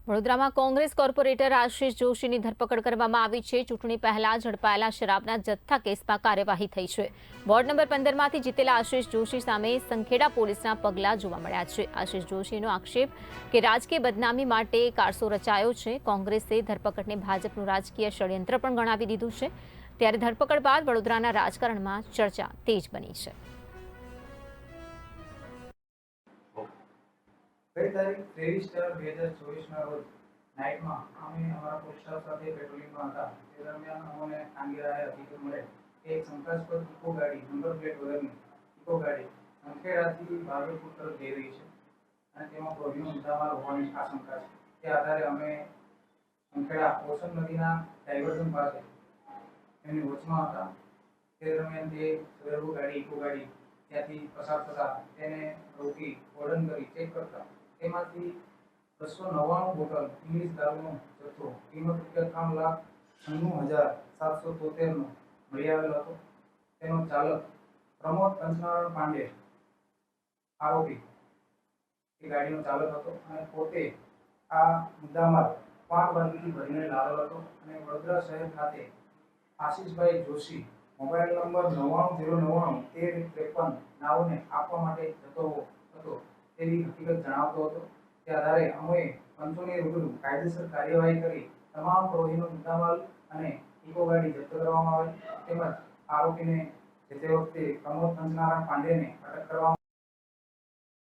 વડોદરામાં કોંગ્રેસ કોર્પોરેટર આશિષ જોશીની ધરપકડ કરવામાં આવી છે। ચૂંટણી પહેલા ઝડપાયેલા શરાબના જથ્થા કેસમાં કાર્યવાહી થઈ છે। વોર્ડ નંબર 15માંથી જીતેલા આશિષ જોશી સામે સંખેડા પોલીસના પગલાં જોવા મળ્યા છે। આશિષ જોશીનો આક્ષેપ કે રાજકીય બદનામી માટે કારસો રચાયો છે। કોંગ્રેસે ધરપકડને ભાજપનું રાજકીય ષડયંત્ર પણ ગણાવી દીધું છે। ત્યારે ધરપકડ બાદ વડોદરાના રાજકારણમાં ચર્ચા તેજ બની છે। गई तारीख 23/4/2024 रोज नाइट में अमे अमरा पोस्ट स्टाफ साथे पेट्रोलिंग में था। ते दरमियान अमोने कांगेराए हकीकत मळे के एक शंकास्पद इको गाड़ी नंबर प्लेट वगरनी इको गाड़ी संखेड़ाथी भागलपुर तरफ जई रही छे અને તેમાં પ્રોબ્લેમ મુદ્દામાલ હોવાની આશંકા છે। તે આધારે અમે સંખેડા ઓશન નદીના ડાયવર્ઝન પાસે એમની વચમાં હતા। તે દરમિયાન તે સદરુ ગાડી ઇકો ગાડી ત્યાંથી પસાર થતા તેને રોકી ઓર્ડન કરી ચેક કરતા તેમાંથી 299 બોટલ इंग्लिश दारूનો જથ્થો કિંમત ₹3,96,773 નો મળી આવેલો હતો। તેનો ચાલક પ્રમોદ કંચનારાયણ પાંડે આરોપી એ ગાડીનો ચાલક હતો અને પોતે આ મુદ્દામાલ 5 બાટલીથી ભરીને લાવેલો હતો અને વડોદરા શહેર ખાતે આશિષભાઈ જોશી મોબાઈલ નંબર 99091353 નાઓને આપવા માટે જતો હતો તેવી હકીકત જણાવતો હતો। તે આધારે અમે પંચોની રૂબરૂ કાયદેસર કાર્યવાહી કરી તમામ પ્રોહિનો મુદ્દામાલ અને ઇકો ગાડી જપ્ત કરવામાં આવી તેમજ આરોપીને જે તે વખતે પ્રમોદ કંચનારાયણ પાંડેને અટક કરવામાં